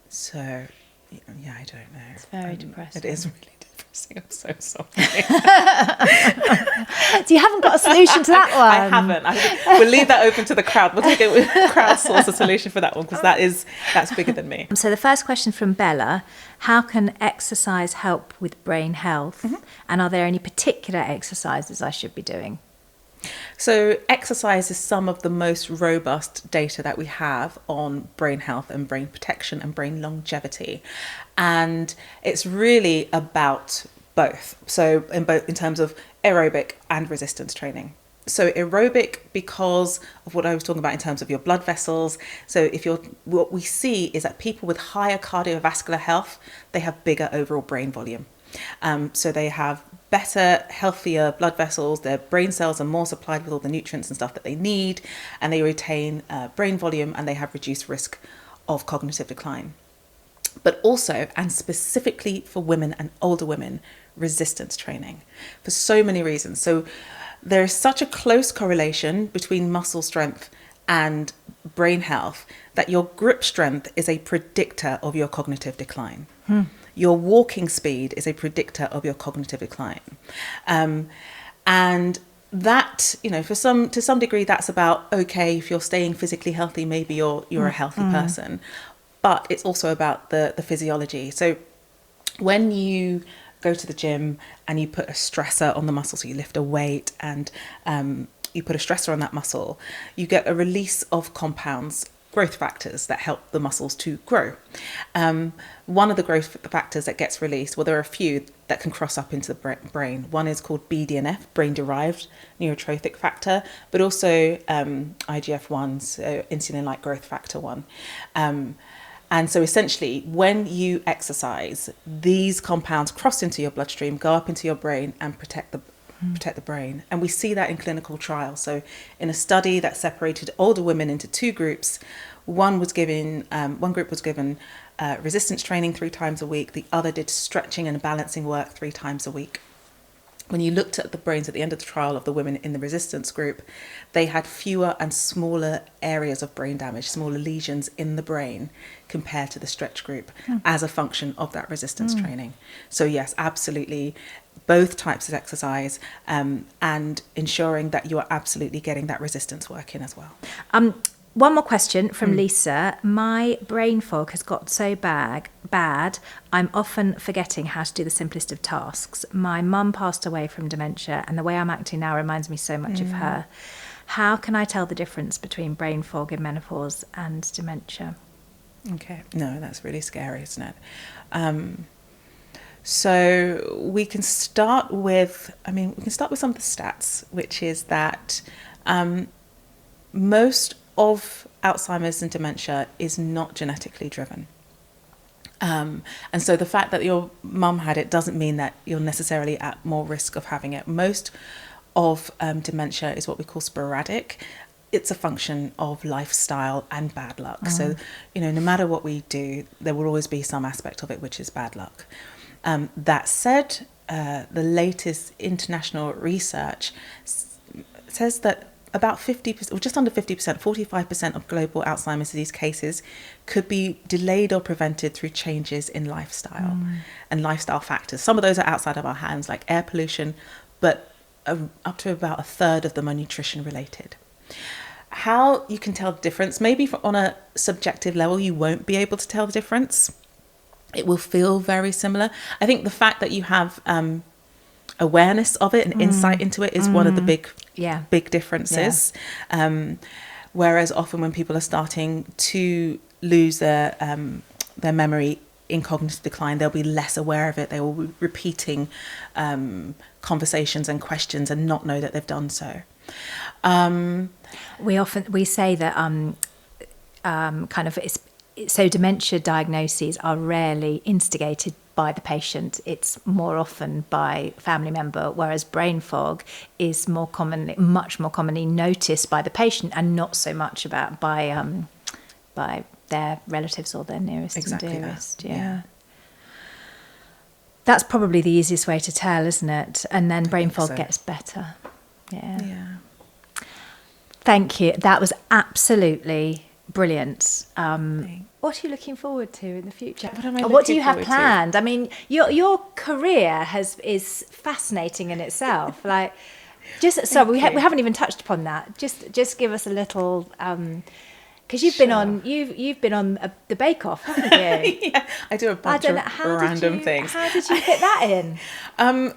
So, yeah, I don't know. It's very depressing. It is really depressing. I'm so sorry. So you haven't got a solution to that one? I haven't. We'll leave that open to the crowd. We'll take a crowdsource a solution for that one, because that's bigger than me. So the first question from Bella: how can exercise help with brain health? And are there any particular exercises I should be doing? So exercise is some of the most robust data that we have on brain health and brain protection and brain longevity. And it's really about both. So in terms of aerobic and resistance training. So aerobic, because of what I was talking about in terms of your blood vessels. So what we see is that people with higher cardiovascular health, they have bigger overall brain volume. So they have better, healthier blood vessels, their brain cells are more supplied with all the nutrients and stuff that they need, and they retain brain volume, and they have reduced risk of cognitive decline. But also, and specifically for women and older women, resistance training for so many reasons. So there is such a close correlation between muscle strength and brain health that your grip strength is a predictor of your cognitive decline. Your walking speed is a predictor of your cognitive decline. And that, to some degree, that's about, okay, if you're staying physically healthy, maybe you're a healthy person. But it's also about the physiology. So when you go to the gym and you put a stressor on the muscle, so you lift a weight and you put a stressor on that muscle, you get a release of compounds, growth factors that help the muscles to grow. One of the growth factors that gets released, well, there are a few that can cross up into the brain. One is called BDNF, brain-derived neurotrophic factor, but also IGF-1, so insulin-like growth factor 1. And so essentially, when you exercise, these compounds cross into your bloodstream, go up into your brain and protect the brain. And we see that in clinical trials. So in a study that separated older women into two groups, one group was given resistance training 3 times a week. The other did stretching and balancing work 3 times a week. When you looked at the brains at the end of the trial of the women in the resistance group, they had fewer and smaller areas of brain damage, smaller lesions in the brain compared to the stretch group as a function of that resistance training. So yes, absolutely, both types of exercise and ensuring that you are absolutely getting that resistance work in as well. One more question from Lisa. My brain fog has got so bad, I'm often forgetting how to do the simplest of tasks. My mum passed away from dementia, and the way I'm acting now reminds me so much of her. How can I tell the difference between brain fog in menopause and dementia? Okay, no, that's really scary, isn't it? So we can start with some of the stats, which is that most of Alzheimer's and dementia is not genetically driven. And so the fact that your mum had it doesn't mean that you're necessarily at more risk of having it. Most of dementia is what we call sporadic. It's a function of lifestyle and bad luck. So, no matter what we do, there will always be some aspect of it which is bad luck. That said, the latest international research says that about 50%, or just under 50%, 45% of global Alzheimer's disease cases could be delayed or prevented through changes in lifestyle and lifestyle factors. Some of those are outside of our hands, like air pollution, but up to about a third of them are nutrition related. How you can tell the difference, maybe on a subjective level, you won't be able to tell the difference. It will feel very similar. I think the fact that you have awareness of it and insight into it is one of the big differences. Yeah. Whereas often when people are starting to lose their memory in cognitive decline, they'll be less aware of it. They will be repeating conversations and questions and not know that they've done so. We say that so dementia diagnoses are rarely instigated by the patient. It's more often by family member, whereas brain fog is much more commonly noticed by the patient and not so much by their relatives or their nearest and dearest. Yeah. That's probably the easiest way to tell, isn't it? And then brain fog gets better. Yeah. Thank you. That was absolutely brilliant. What are you looking forward to in the future? What do you have planned? I mean, your career is fascinating in itself. Like, we haven't even touched upon that. Just give us a little, because you've been on the Bake Off, haven't you? Yeah, I do a bunch of random things. How did you fit that in? Do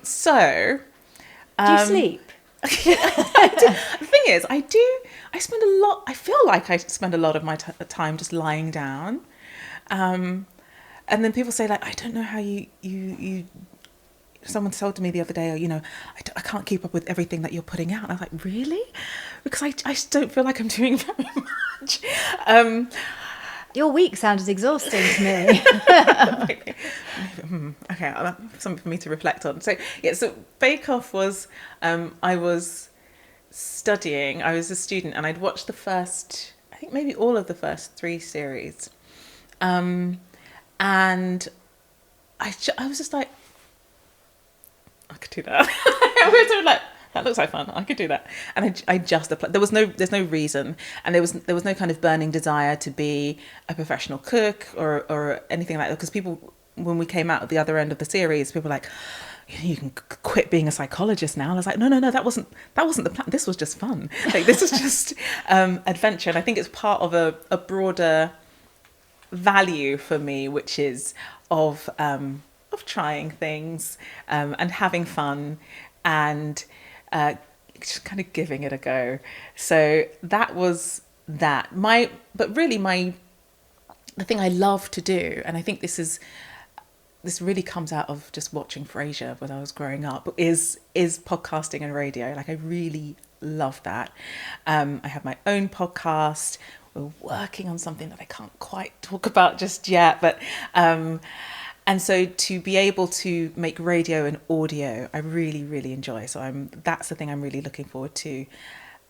you sleep? The thing is, I feel like I spend a lot of my time just lying down. And then people say, like, I don't know how you someone told me the other day, I can't keep up with everything that you're putting out. And I was like, really? Because I just don't feel like I'm doing very much. Your week sounded exhausting to me. Okay, something for me to reflect on. So Bake Off was, I was studying, I was a student, and I'd watched the first, I think maybe all of the first 3 series. And I was just like, I could do that. I was sort of like, that looks like fun. I could do that. And I just applied. There's no reason, and there was no kind of burning desire to be a professional cook or anything like that. Because people, when we came out at the other end of the series, people were like, you can quit being a psychologist now. And I was like, no, that wasn't the plan. This was just fun. Like, this was just adventure. And I think it's part of a broader value for me, which is of trying things and having fun and just kind of giving it a go. So that was that. The thing I love to do, and I think this really comes out of just watching Frasier when I was growing up, is podcasting and radio. Like, I really love that. I have my own podcast. We're working on something that I can't quite talk about just yet, but and so to be able to make radio and audio, I really, really enjoy. So that's the thing I'm really looking forward to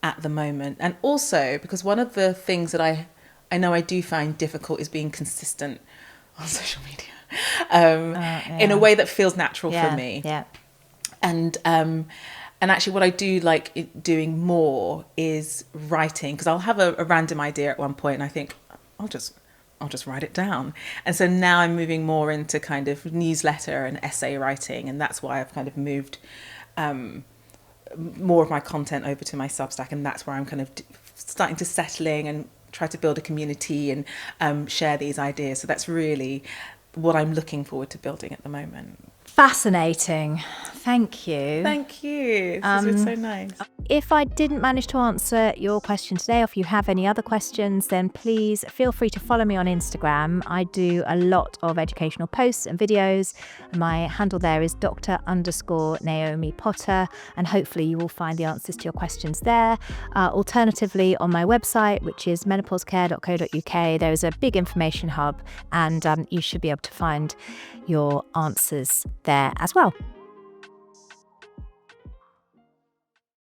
at the moment. And also because one of the things that I know I do find difficult is being consistent on social media in a way that feels natural for me. Yeah. And actually what I do like doing more is writing, because I'll have a random idea at one point and I think, I'll just write it down. And so now I'm moving more into kind of newsletter and essay writing, and that's why I've kind of moved more of my content over to my Substack, and that's where I'm kind of starting to settling and try to build a community and share these ideas. So that's really what I'm looking forward to building at the moment. Fascinating. Thank you. Thank you. This has been so nice. If I didn't manage to answer your question today, or if you have any other questions, then please feel free to follow me on Instagram. I do a lot of educational posts and videos. My handle there is Dr._Naomi Potter, and hopefully you will find the answers to your questions there. Alternatively, on my website, which is menopausecare.co.uk, there is a big information hub, and you should be able to find your answers there as well.